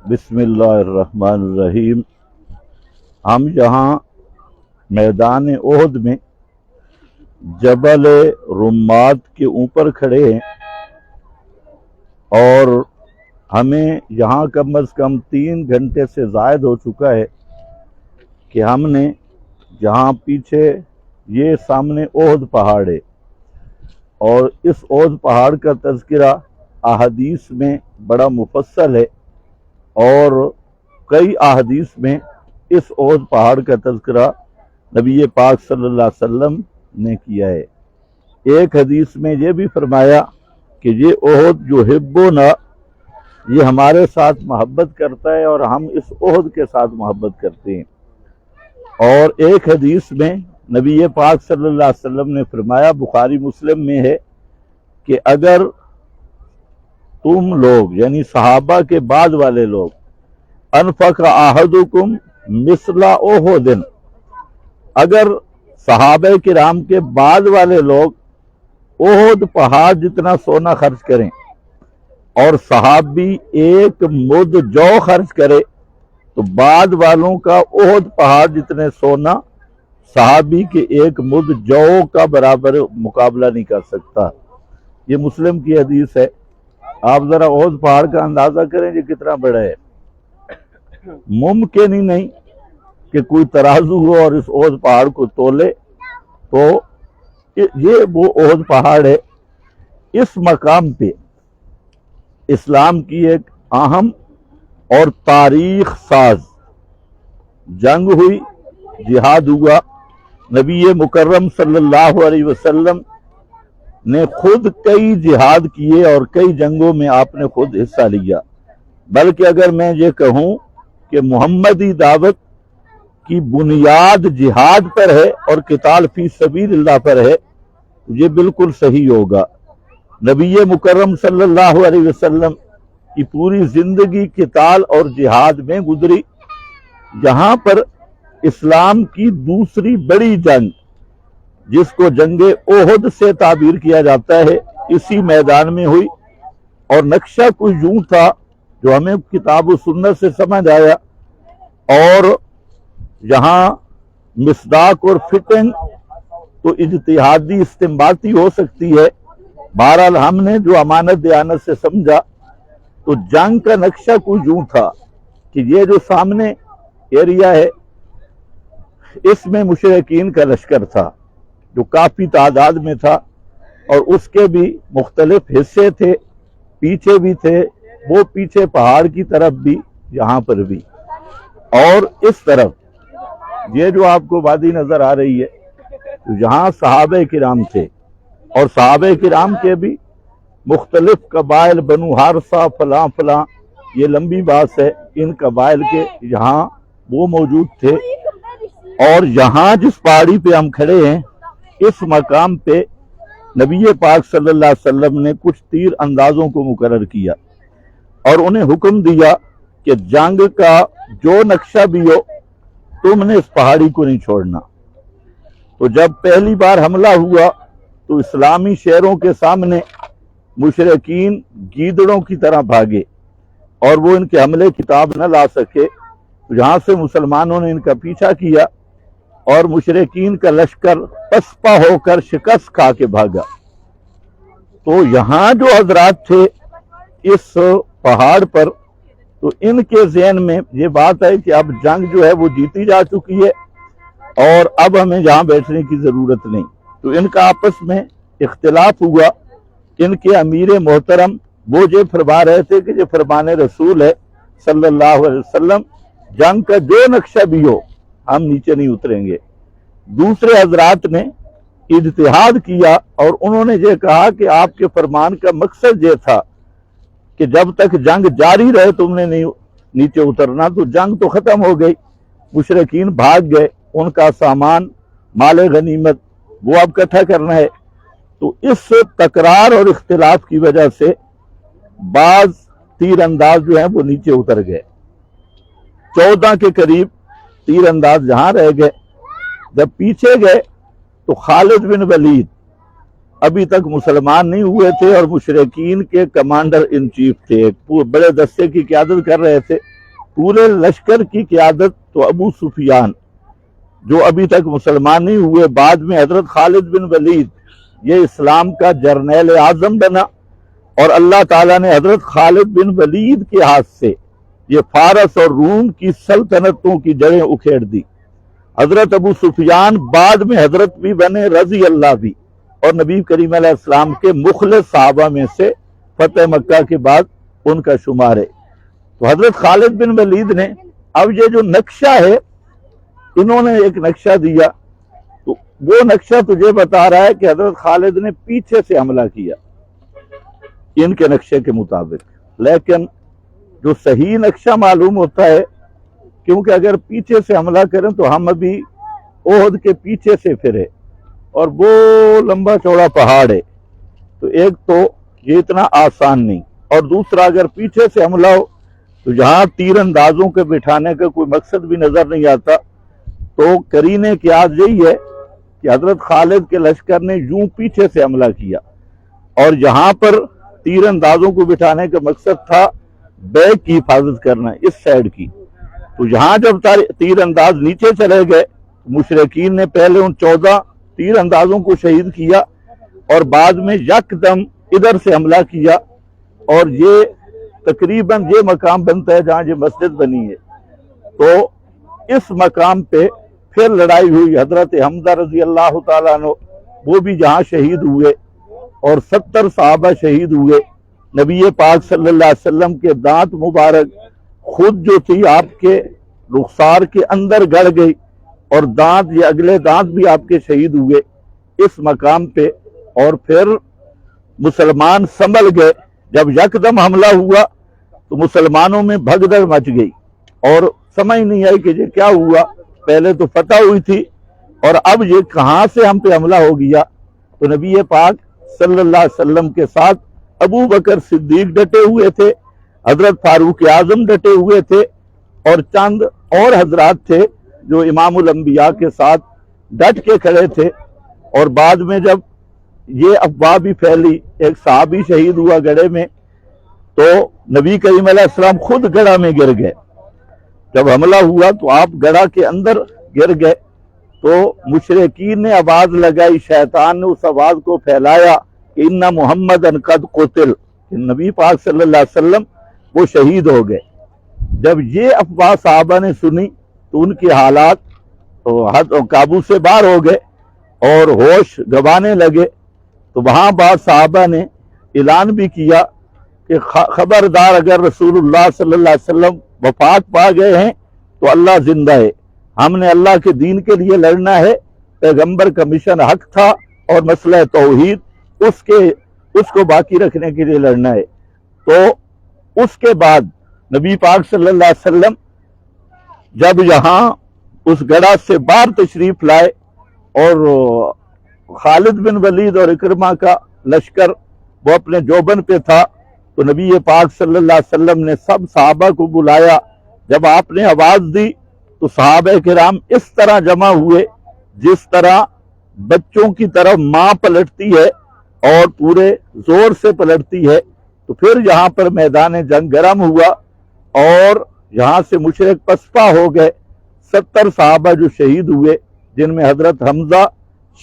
بسم اللہ الرحمن الرحیم۔ ہم یہاں میدان احد میں جبل رمات کے اوپر کھڑے ہیں اور ہمیں یہاں کم از کم 3 گھنٹے سے زائد ہو چکا ہے کہ ہم نے یہاں پیچھے یہ سامنے احد پہاڑ ہے اور اس احد پہاڑ کا تذکرہ احادیث میں بڑا مفصل ہے اور کئی احادیث میں اس احد پہاڑ کا تذکرہ نبی پاک صلی اللہ علیہ وسلم نے کیا ہے۔ ایک حدیث میں یہ بھی فرمایا کہ یہ احد جو حبنا، یہ ہمارے ساتھ محبت کرتا ہے اور ہم اس احد کے ساتھ محبت کرتے ہیں۔ اور ایک حدیث میں نبی پاک صلی اللہ علیہ وسلم نے فرمایا، بخاری مسلم میں ہے کہ اگر تم لوگ یعنی صحابہ کے بعد والے لوگ انفق احدکم مثل احد، اگر صحابہ کرام کے بعد والے لوگ احد پہاڑ جتنا سونا خرچ کریں اور صحابی 1 مد جو خرچ کرے تو بعد والوں کا احد پہاڑ جتنے سونا صحابی کے 1 مد جو کا برابر مقابلہ نہیں کر سکتا۔ یہ مسلم کی حدیث ہے۔ آپ ذرا احد پہاڑ کا اندازہ کریں یہ کتنا بڑا ہے۔ ممکن ہی نہیں کہ کوئی ترازو ہو اور اس احد پہاڑ کو تولے، تو یہ وہ احد پہاڑ ہے۔ اس مقام پہ اسلام کی ایک اہم اور تاریخ ساز جنگ ہوئی، جہاد ہوا۔ نبی مکرم صلی اللہ علیہ وسلم نے خود کئی جہاد کیے اور کئی جنگوں میں آپ نے خود حصہ لیا، بلکہ اگر میں یہ کہوں کہ محمدی دعوت کی بنیاد جہاد پر ہے اور قتال فی سبیل اللہ پر ہے، یہ بالکل صحیح ہوگا۔ نبی مکرم صلی اللہ علیہ وسلم کی پوری زندگی قتال اور جہاد میں گزری۔ یہاں پر اسلام کی دوسری بڑی جنگ، جس کو جنگ احد سے تعبیر کیا جاتا ہے، اسی میدان میں ہوئی اور نقشہ کچھ یوں تھا جو ہمیں کتاب و سنت سے سمجھ آیا، اور یہاں مصداق اور فٹنگ تو اجتہادی استنباطی ہو سکتی ہے، بہرحال ہم نے جو امانت دیانت سے سمجھا تو جنگ کا نقشہ کچھ یوں تھا کہ یہ جو سامنے ایریا ہے اس میں مشرکین کا لشکر تھا جو کافی تعداد میں تھا اور اس کے بھی مختلف حصے تھے، پیچھے بھی تھے، وہ پیچھے پہاڑ کی طرف بھی، یہاں پر بھی، اور اس طرف یہ جو آپ کو وادی نظر آ رہی ہے یہاں صحابہ کرام تھے، اور صحابہ کرام کے بھی مختلف قبائل، بنو حارثہ فلاں فلاں، یہ لمبی بات ہے، ان قبائل کے یہاں وہ موجود تھے۔ اور یہاں جس پہاڑی پہ ہم کھڑے ہیں اس مقام پہ نبی پاک صلی اللہ علیہ وسلم نے کچھ تیر اندازوں کو مقرر کیا اور انہیں حکم دیا کہ جنگ کا جو نقشہ بھی ہو تم نے اس پہاڑی کو نہیں چھوڑنا۔ تو جب پہلی بار حملہ ہوا تو اسلامی شہروں کے سامنے مشرکین گیدڑوں کی طرح بھاگے اور وہ ان کے حملے کی تاب نہ لا سکے۔ یہاں سے مسلمانوں نے ان کا پیچھا کیا اور مشرکین کا لشکر پسپا ہو کر شکست کھا کے بھاگا۔ تو یہاں جو حضرات تھے اس پہاڑ پر، تو ان کے ذہن میں یہ بات ہے کہ اب جنگ جو ہے وہ جیتی جا چکی ہے اور اب ہمیں یہاں بیٹھنے کی ضرورت نہیں۔ تو ان کا آپس میں اختلاف ہوا۔ ان کے امیر محترم وہ یہ فرما رہے تھے کہ یہ فرمان رسول ہے صلی اللہ علیہ وسلم، جنگ کا جو نقشہ بھی ہو ہم نیچے نہیں اتریں گے۔ دوسرے حضرات نے اجتہاد کیا اور انہوں نے یہ کہا کہ آپ کے فرمان کا مقصد یہ تھا کہ جب تک جنگ جاری رہے تم نے نہیں نیچے اترنا۔ تو جنگ تو ختم ہو گئی، مشرکین بھاگ گئے، ان کا سامان مال غنیمت وہ اب اکٹھا کرنا ہے۔ تو اس تکرار اور اختلاف کی وجہ سے بعض تیر انداز جو ہیں وہ نیچے اتر گئے، 14 کے قریب تیر انداز جہاں رہ گئے۔ جب پیچھے گئے تو خالد بن ولید ابھی تک مسلمان نہیں ہوئے تھے اور مشرکین کے کمانڈر ان چیف تھے، ایک بڑے دستے کی قیادت کر رہے تھے۔ پورے لشکر کی قیادت تو ابو سفیان جو ابھی تک مسلمان نہیں ہوئے، بعد میں حضرت خالد بن ولید یہ اسلام کا جرنیل اعظم بنا، اور اللہ تعالیٰ نے حضرت خالد بن ولید کے ہاتھ سے یہ فارس اور روم کی سلطنتوں کی جڑیں اکھیڑ دی۔ حضرت ابو سفیان بعد میں حضرت بھی بنے، رضی اللہ بھی، اور نبی کریم علیہ السلام کے مخلص صحابہ میں سے فتح مکہ کے بعد ان کا شمار ہے۔ تو حضرت خالد بن ولید نے اب یہ جو نقشہ ہے، انہوں نے ایک نقشہ دیا، تو وہ نقشہ تجھے بتا رہا ہے کہ حضرت خالد نے پیچھے سے حملہ کیا ان کے نقشے کے مطابق، لیکن جو صحیح نقشہ معلوم ہوتا ہے، کیونکہ اگر پیچھے سے حملہ کریں تو ہم ابھی احد کے پیچھے سے پھرے، اور وہ لمبا چوڑا پہاڑ ہے، تو ایک تو یہ اتنا آسان نہیں، اور دوسرا اگر پیچھے سے حملہ ہو تو جہاں تیر اندازوں کے بٹھانے کا کوئی مقصد بھی نظر نہیں آتا، تو کرینے کی آج یہی ہے کہ حضرت خالد کے لشکر نے یوں پیچھے سے حملہ کیا، اور جہاں پر تیر اندازوں کو بٹھانے کا مقصد تھا بیک کی حفاظت کرنا، اس سائیڈ کی، تو یہاں جب تیر انداز نیچے چلے گئے، مشرکین نے پہلے ان 14 تیر اندازوں کو شہید کیا، اور بعد میں یکدم ادھر سے حملہ کیا، اور یہ تقریباً یہ مقام بنتا ہے جہاں یہ مسجد بنی ہے، تو اس مقام پہ پھر لڑائی ہوئی۔ حضرت حمزہ رضی اللہ تعالیٰ عنہ وہ بھی جہاں شہید ہوئے، اور 70 صحابہ شہید ہوئے۔ نبی پاک صلی اللہ علیہ وسلم کے دانت مبارک خود جو تھی آپ کے رخسار کے اندر گڑ گئی، اور دانت یہ اگلے دانت بھی آپ کے شہید ہوئے اس مقام پہ، اور پھر مسلمان سنبھل گئے۔ جب یکدم حملہ ہوا تو مسلمانوں میں بھگدڑ مچ گئی، اور سمجھ نہیں آئی کہ یہ کیا ہوا، پہلے تو فتح ہوئی تھی اور اب یہ کہاں سے ہم پہ حملہ ہو گیا۔ تو نبی پاک صلی اللہ علیہ وسلم کے ساتھ ابو بکر صدیق ڈٹے ہوئے تھے، حضرت فاروق اعظم ڈٹے ہوئے تھے، اور چند اور حضرات تھے جو امام الانبیاء کے ساتھ ڈٹ کے کھڑے تھے۔ اور بعد میں جب یہ افواہ بھی پھیلی، ایک صحابی شہید ہوا گڑھے میں، تو نبی کریم علیہ السلام خود گڑھا میں گر گئے۔ جب حملہ ہوا تو آپ گڑھا کے اندر گر گئے، تو مشرکین نے آواز لگائی، شیطان نے اس آواز کو پھیلایا کہ ان محمدن قد قتل، کہ نبی پاک صلی اللہ علیہ وسلم وہ شہید ہو گئے۔ جب یہ افواہ صحابہ نے سنی تو ان کے حالات تو قابو سے باہر ہو گئے اور ہوش گنوانے لگے۔ تو وہاں بعض صحابہ نے اعلان بھی کیا کہ خبردار، اگر رسول اللہ صلی اللہ علیہ وسلم وفات پا گئے ہیں تو اللہ زندہ ہے، ہم نے اللہ کے دین کے لیے لڑنا ہے، پیغمبر کا مشن حق تھا اور مسئلہ توحید اس کو باقی رکھنے کے لیے لڑنا ہے۔ تو اس کے بعد نبی پاک صلی اللہ علیہ وسلم جب یہاں اس گڑھا سے باہر تشریف لائے، اور خالد بن ولید اور اکرمہ کا لشکر وہ اپنے جوبن پہ تھا، تو نبی پاک صلی اللہ علیہ وسلم نے سب صحابہ کو بلایا۔ جب آپ نے آواز دی تو صحابہ کرام اس طرح جمع ہوئے جس طرح بچوں کی طرف ماں پلٹتی ہے اور پورے زور سے پلٹتی ہے۔ تو پھر یہاں پر میدان جنگ گرم ہوا، اور یہاں سے مشرک پسپا ہو گئے۔ 70 صحابہ جو شہید ہوئے، جن میں حضرت حمزہ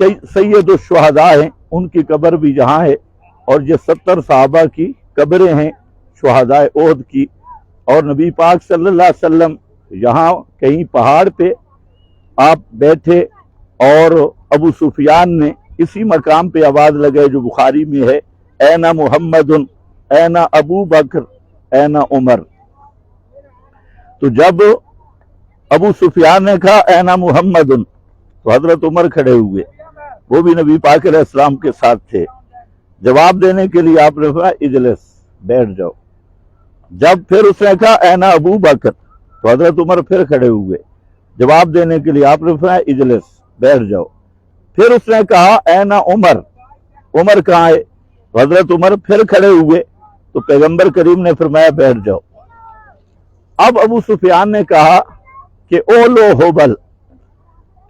سید الشہداء ہیں، ان کی قبر بھی یہاں ہے، اور یہ 70 صحابہ کی قبریں ہیں شہداء احد کی۔ اور نبی پاک صلی اللہ علیہ وسلم یہاں کہیں پہاڑ پہ آپ بیٹھے، اور ابو سفیان نے اسی مقام پہ آواز لگائی جو بخاری میں ہے، اینا محمد اینا ابو بکر اینا عمر۔ تو جب ابو سفیان نے کہا اینا محمد، تو حضرت عمر کھڑے ہوئے، وہ بھی نبی پاک علیہ السلام کے ساتھ تھے۔ جواب دینے کے لیے آپ نے کہا اجلس، بیٹھ جاؤ۔ جب پھر اس نے کہا اینا ابو بکر، تو حضرت عمر پھر کھڑے ہوئے، جواب دینے کے لیے آپ نے کہا اجلس، بیٹھ جاؤ۔ پھر اس نے کہا اینا عمر، عمر کہاں ہے؟ تو حضرت عمر پھر کھڑے ہوئے، تو پیغمبر کریم نے فرمایا بیٹھ جاؤ۔ اب ابو سفیان نے کہا کہ اولو حبل،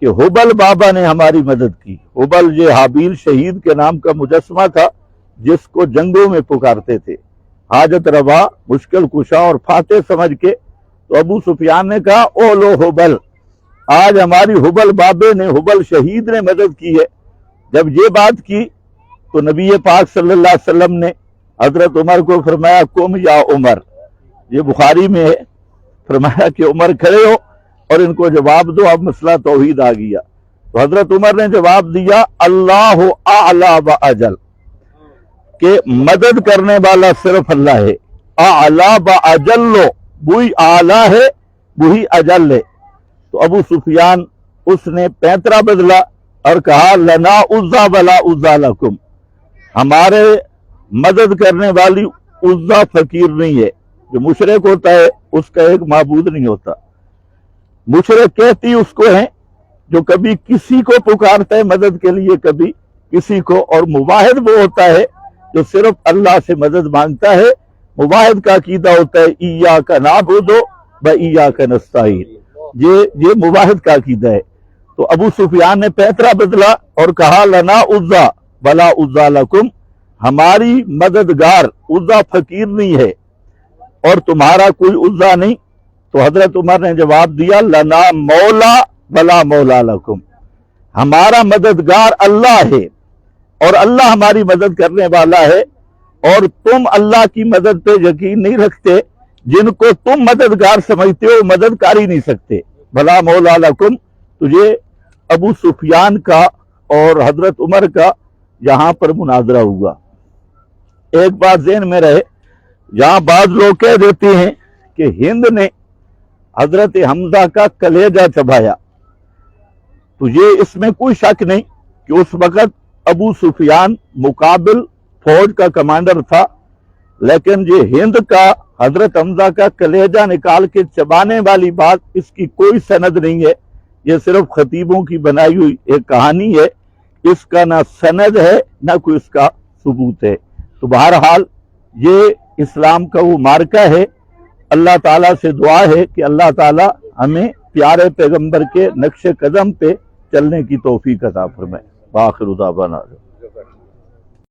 کہ حبل بابا نے ہماری مدد کی۔ حبل یہ حابیل شہید کے نام کا مجسمہ تھا جس کو جنگوں میں پکارتے تھے، حاجت روا، مشکل کشا اور فاتح سمجھ کے تو ابو سفیان نے کہا او لو حبل، آج ہماری حبل بابے نے، حبل شہید نے مدد کی ہے۔ جب یہ بات کی تو نبی پاک صلی اللہ علیہ وسلم نے حضرت عمر کو فرمایا قم یا عمر، یہ بخاری میں ہے، فرمایا کہ عمر کھڑے ہو اور ان کو جواب دو، اب مسئلہ توحید آ گیا۔ تو حضرت عمر نے جواب دیا اللہ اعلی و اجل، کہ مدد کرنے والا صرف اللہ ہے، اعلی و اجل، وہی اعلی ہے وہی اجل ہے۔ تو ابو سفیان اس نے پینترا بدلا اور کہا لنا عزا ولا عزا لکم، ہمارے مدد کرنے والی عزا فقیر نہیں ہے۔ جو مشرک ہوتا ہے اس کا ایک معبود نہیں ہوتا، مشرک کہتی اس کو ہیں جو کبھی کسی کو پکارتا ہے مدد کے لیے، کبھی کسی کو، اور موحد وہ ہوتا ہے جو صرف اللہ سے مدد مانگتا ہے۔ موحد کا عقیدہ ہوتا ہے ایاک نعبد و ایاک نستعین، یہ موحد کا عقیدہ ہے۔ تو ابو سفیان نے پیترا بدلا اور کہا لنا عزا ولا عزا لکم، ہماری مددگار عزا فقیر نہیں ہے اور تمہارا کوئی عزا نہیں۔ تو حضرت عمر نے جواب دیا لنا مولا ولا مولا لکم، ہمارا مددگار اللہ ہے اور اللہ ہماری مدد کرنے والا ہے، اور تم اللہ کی مدد پہ یقین نہیں رکھتے، جن کو تم مددگار سمجھتے ہو مدد کر ہی نہیں سکتے۔ بھلا مولا لکم، تو یہ ابو سفیان کا اور حضرت عمر کا یہاں پر مناظرہ ہوا۔ ایک بات ذہن میں رہے، جہاں بعض لوگ کہہ دیتے ہیں کہ ہند نے حضرت حمزہ کا کلیجہ چبایا، تو یہ اس میں کوئی شک نہیں کہ اس وقت ابو سفیان مقابل فوج کا کمانڈر تھا، لیکن یہ ہند کا حضرت حمزہ کا کلیجہ نکال کے چبانے والی بات، اس کی کوئی سند نہیں ہے، یہ صرف خطیبوں کی بنائی ہوئی ایک کہانی ہے، اس کا نہ سند ہے نہ کوئی اس کا ثبوت ہے۔ تو بہرحال یہ اسلام کا وہ مارکہ ہے۔ اللہ تعالیٰ سے دعا ہے کہ اللہ تعالیٰ ہمیں پیارے پیغمبر کے نقش قدم پہ چلنے کی توفیق عطا فرمائے۔ وآخر دعوانا